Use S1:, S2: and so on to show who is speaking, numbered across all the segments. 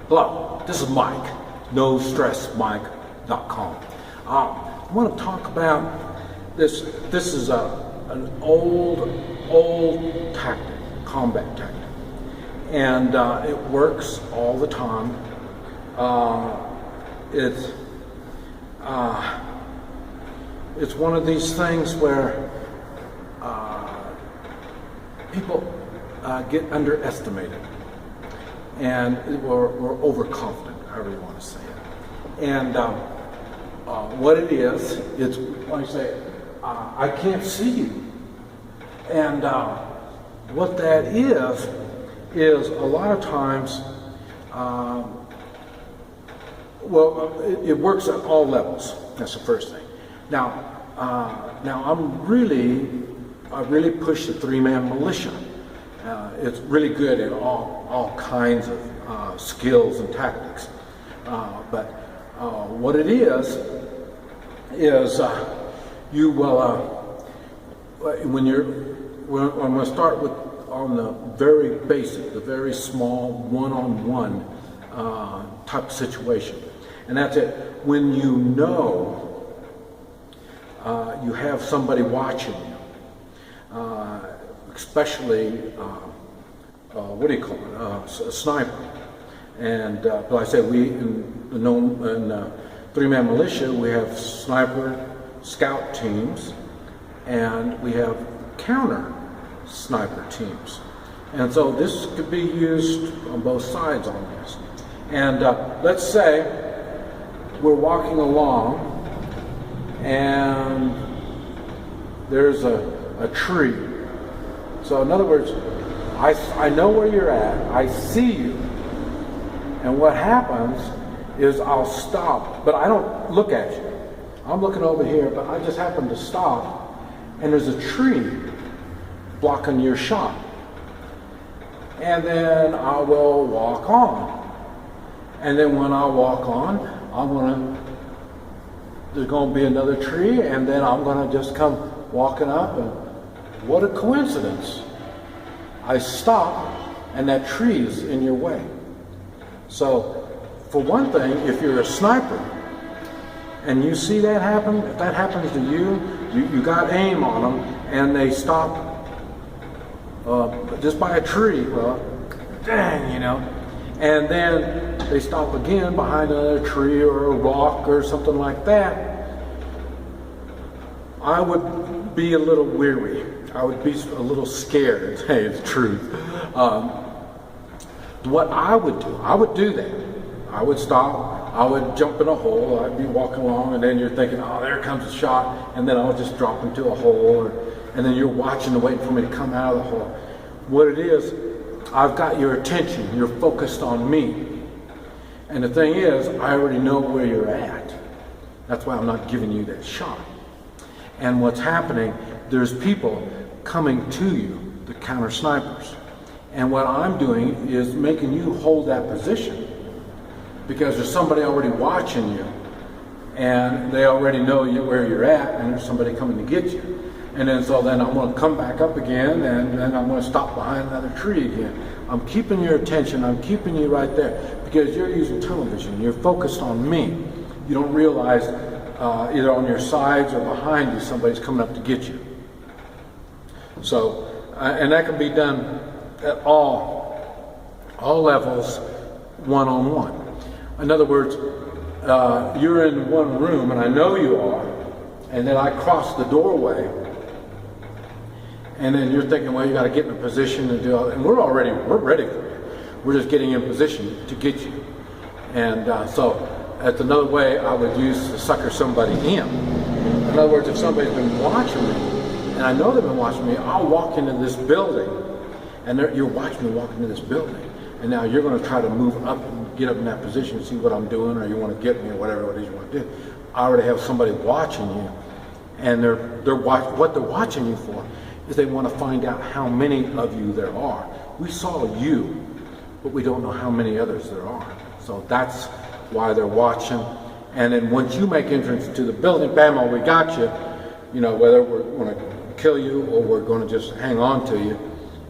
S1: Hello, this is Mike, NoStressMike.com. I want to talk about this. This is an old tactic, combat tactic, and it works all the time. It's one of these things where people get underestimated, and we're overconfident, however you want to say it. And what it is, it's like I say, I can't see you. And what that is a lot of times, it works at all levels. That's the first thing. Now I really push the three-man militia. It's really good at all kinds of skills and tactics. But what it is you will I'm going to start with on the very basic, the very small one-on-one type of situation, and that's it. When you know you have somebody watching you, especially what do you call it, a sniper. And like I said, we in three-man militia, we have sniper scout teams, and we have counter sniper teams. And so this could be used on both sides on this. And let's say we're walking along and there's a tree. So in other words, I know where you're at, I see you, and what happens is I'll stop, but I don't look at you. I'm looking over here, but I just happen to stop, and there's a tree blocking your shot. And then I will walk on. And then when I walk on, there's going to be another tree, and then I'm going to just come walking up, and what a coincidence. I stop, and that tree is in your way. So, for one thing, if you're a sniper, and you see that happen, if that happens to you, you got aim on them, and they stop just by a tree, well, dang, and then they stop again behind another tree or a rock or something like that, I would be a little weary. I would be a little scared, to tell you the truth. What I would do that. I would stop, I would jump in a hole, I'd be walking along, and then you're thinking, oh, there comes a shot, and then I would just drop into a hole, and then you're watching and waiting for me to come out of the hole. What it is, I've got your attention, you're focused on me. And the thing is, I already know where you're at. That's why I'm not giving you that shot. And what's happening, there's people coming to you, the counter snipers. And what I'm doing is making you hold that position, because there's somebody already watching you, and they already know where you're at, and there's somebody coming to get you. And then I'm going to come back up again, and then I'm going to stop behind another tree again. I'm keeping your attention, I'm keeping you right there, because you're using tunnel vision. You're focused on me. You don't realize either on your sides or behind you, somebody's coming up to get you. So, and that can be done at all levels, one-on-one. In other words, you're in one room, and I know you are, and then I cross the doorway, and then you're thinking, well, you got to get in a position to do all that. And we're ready for you. We're just getting in position to get you. And so that's another way I would use to sucker somebody in. In other words, if somebody's been watching me, and I know they've been watching me, I'll walk into this building, and you're watching me walk into this building. And now you're going to try to move up and get up in that position and see what I'm doing, or you want to get me, or whatever it is you want to do. I already have somebody watching you, and what they're watching you for is they want to find out how many of you there are. We saw you, but we don't know how many others there are. So that's why they're watching. And then once you make entrance to the building, bam, we got you. Whether we're going to kill you or we're going to just hang on to you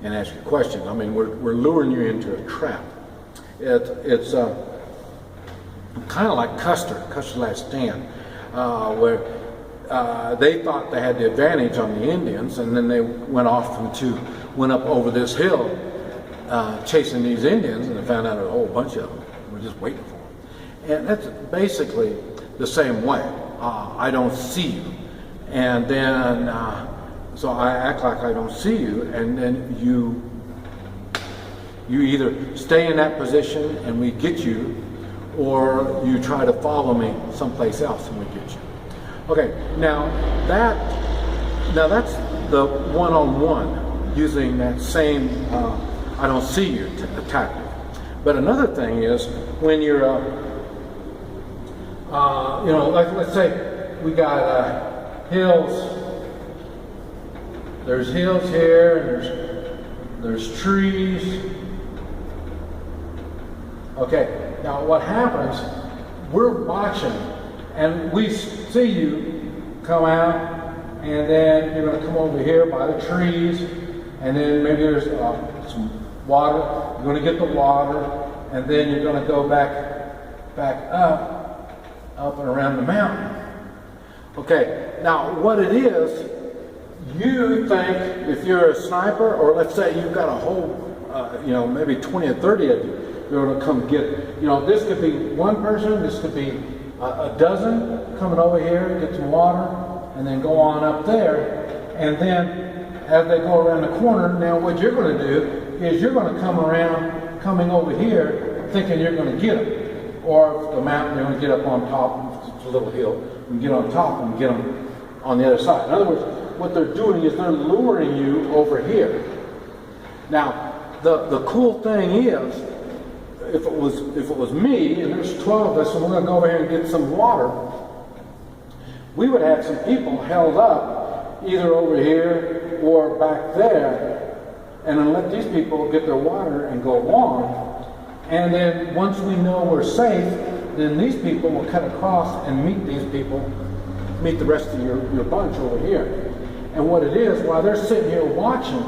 S1: and ask you questions. I mean, we're luring you into a trap. It's kind of like Custer's Last Stand, where they thought they had the advantage on the Indians, and then they went up over this hill chasing these Indians, and they found out a whole bunch of them were just waiting for them. And that's basically the same way. I don't see you, and then so I act like I don't see you, and then you either stay in that position and we get you, or you try to follow me someplace else and we get you. Okay, now that's the one-on-one, using that same I don't see you tactic. But another thing is when you're like let's say we got hills. There's hills here, and there's trees. Okay, now what happens, we're watching, and we see you come out, and then you're going to come over here by the trees, and then maybe there's some water. You're going to get the water, and then you're going to go back up and around the mountain. Okay, now what it is, you think if you're a sniper, or let's say you've got a whole, maybe 20 or 30 of you, you're going to come get it. This could be one person, this could be a dozen coming over here, get some water, and then go on up there. And then as they go around the corner, now what you're going to do is you're going to coming over here, thinking you're going to get them. Or if the mountain, you're going to get up on top, it's a little hill, you can get on top and get them on the other side. In other words, what they're doing is they're luring you over here. Now, the cool thing is, if it was me, and there's 12 of us, and we're going to go over here and get some water, we would have some people held up either over here or back there, and then let these people get their water and go on. And then once we know we're safe, then these people will cut across and meet the rest of your bunch over here. And what it is, while they're sitting here watching,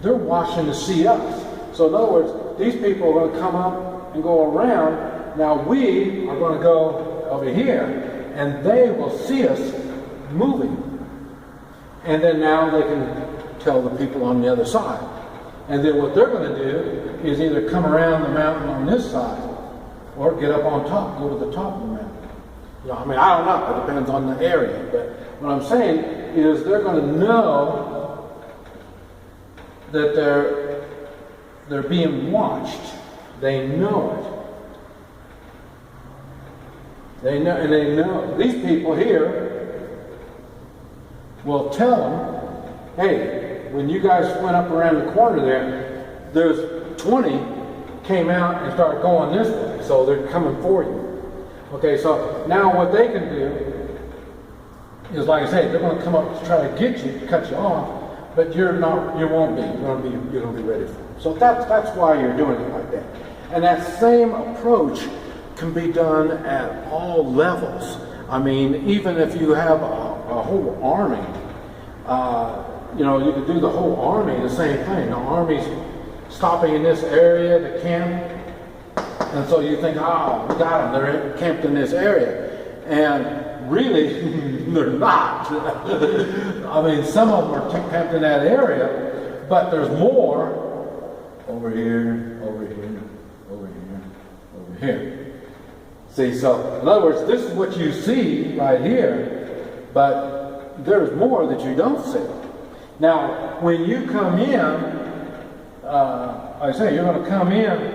S1: they're watching to see us. So in other words, these people are going to come up and go around. Now we are going to go over here, and they will see us moving. And then now they can tell the people on the other side. And then what they're going to do is either come around the mountain on this side, or get up on top, go to the top of the mountain. I don't know. It depends on the area. But what I'm saying is they're going to know that they're being watched. They know it. They know. These people here will tell them, hey, when you guys went up around the corner there's 20 came out and started going this way, so they're coming for you. Okay, so now what they can do is, like I say, they're going to come up to try to get you, to cut you off, but you won't be. You're going to be ready for them. So that's why you're doing it like that. And that same approach can be done at all levels. I mean, even if you have a whole army, you could do the whole army the same thing. The army's stopping in this area, the camp, and so you think, we got them, they're camped in this area. And really, they're not. I mean, some of them are camped in that area, but there's more over here, over here, over here, over here. See, so in other words, this is what you see right here, but there's more that you don't see. Now, when you come in, like I say, you're going to come in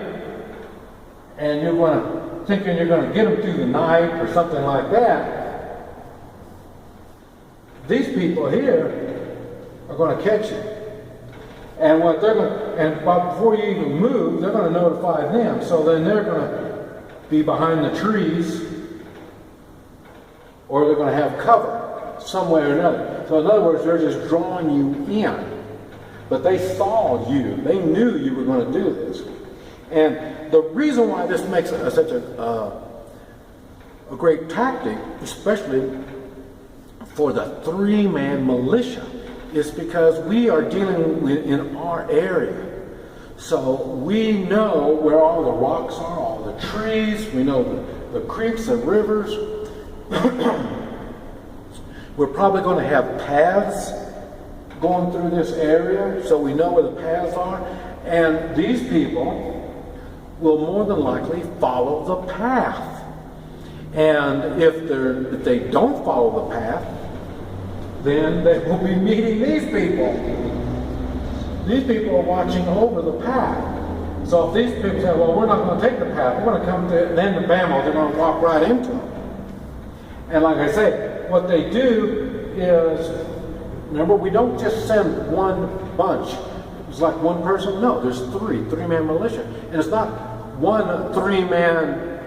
S1: and you're going to thinking you're going to get them through the night or something like that. These people here are going to catch you. And what they're going to, and before you even move, they're going to notify them. So then they're going to be behind the trees, or they're going to have cover some way or another. So in other words, they're just drawing you in. But they saw you. They knew you were going to do this. And the reason why this makes such a great tactic, especially for the three-man militia, is because we are dealing with, in our area, So we know where all the rocks are, all the trees, we know the creeks and rivers. We're probably going to have paths going through this area, so we know where the paths are. And these people will more than likely follow the path. And if they don't follow the path, then they will be meeting these people. These people are watching over the path. So if these people say, well, we're not going to take the path, we're going to come to then the bammo, they're going to walk right into them. And like I say, what they do is, remember, we don't just send one bunch. It's like one person. No, there's three-man militia. And it's not one three-man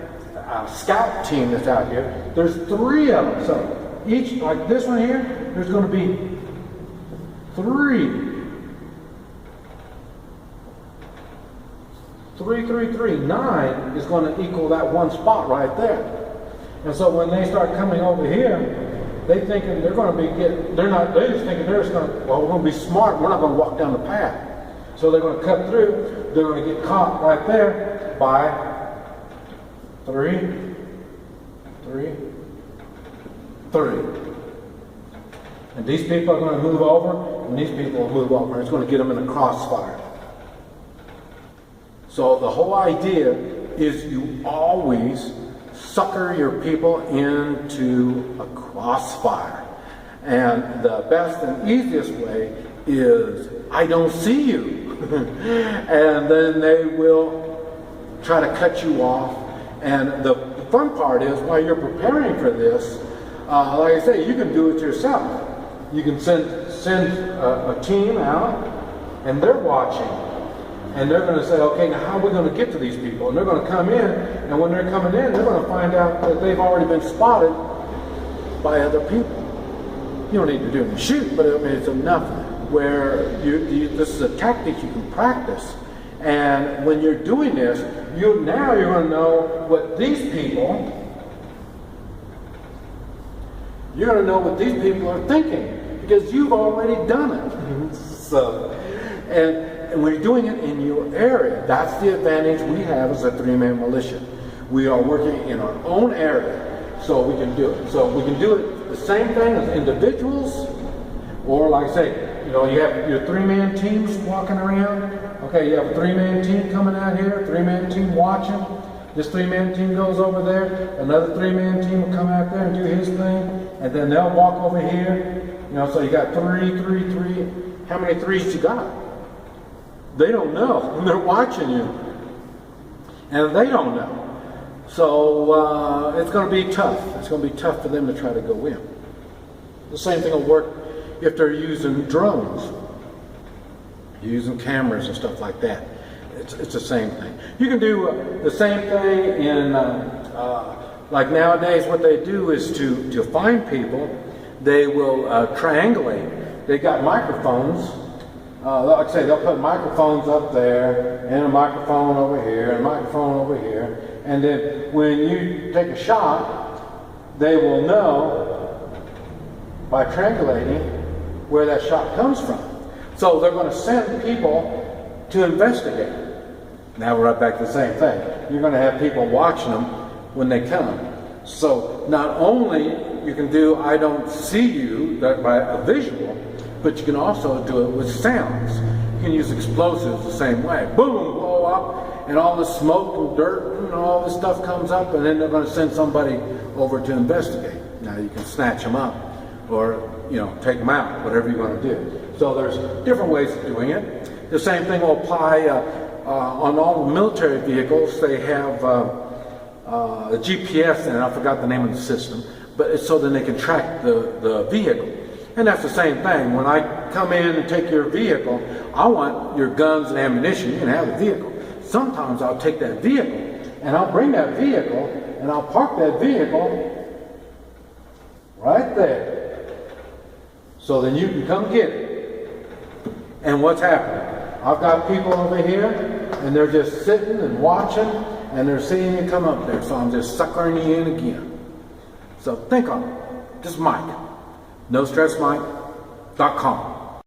S1: scout team that's out here. There's three of them. So each, like this one here, there's going to be three. 9 is going to equal that one spot right there. And so when they start coming over here, they thinking they're going to be they're just thinking they're just going to, well, we're going to be smart, we're not going to walk down the path. So they're going to cut through, they're going to get caught right there by 3. And these people are going to move over, and these people will move over, and it's going to get them in a crossfire. So the whole idea is you always sucker your people into a crossfire. And the best and easiest way is, I don't see you. And then they will try to cut you off. And the fun part is, while you're preparing for this, like I say, you can do it yourself. You can send a team out, and they're watching. And they're going to say, okay, now how are we going to get to these people? And they're going to come in, and when they're coming in, they're going to find out that they've already been spotted by other people. You don't need to do any shoot, but I mean, it's enough where this is a tactic you can practice. And when you're doing this, you're going to know what these people, are thinking, because you've already done it. So, and when you're doing it in your area, that's the advantage we have as a three-man militia. We are working in our own area, so we can do it. So we can do it the same thing as individuals, or like I say, you have your three-man teams walking around. Okay, you have a three-man team coming out here, a three-man team watching. This three-man team goes over there, another three-man team will come out there and do his thing, and then they'll walk over here. So you got 3. How many threes you got? They don't know. They're watching you. And they don't know. So it's going to be tough. It's going to be tough for them to try to go in. The same thing will work if they're using drones, using cameras and stuff like that. It's the same thing. You can do the same thing in, like nowadays what they do is to find people, they will triangulate. They got microphones. Like I say, they'll put microphones up there, and a microphone over here, and a microphone over here. And then when you take a shot, they will know by triangulating where that shot comes from. So they're going to send people to investigate. Now we're right back to the same thing. You're going to have people watching them when they come. So not only you can do I don't see you by a visual, but you can also do it with sounds. You can use explosives the same way. Boom, blow up, and all the smoke and dirt and all this stuff comes up, and then they're going to send somebody over to investigate. Now you can snatch them up, or take them out, whatever you're going to do. So there's different ways of doing it. The same thing will apply on all the military vehicles. They have a GPS, and I forgot the name of the system, but it's so then they can track the vehicle. And that's the same thing. When I come in and take your vehicle, I want your guns and ammunition. You can have the vehicle. Sometimes I'll take that vehicle, and I'll bring that vehicle, and I'll park that vehicle right there. So then you can come get it. And what's happening? I've got people over here, and they're just sitting and watching, and they're seeing you come up there. So I'm just suckering you in again. So think on it. This is Mike. NoStressMike.com.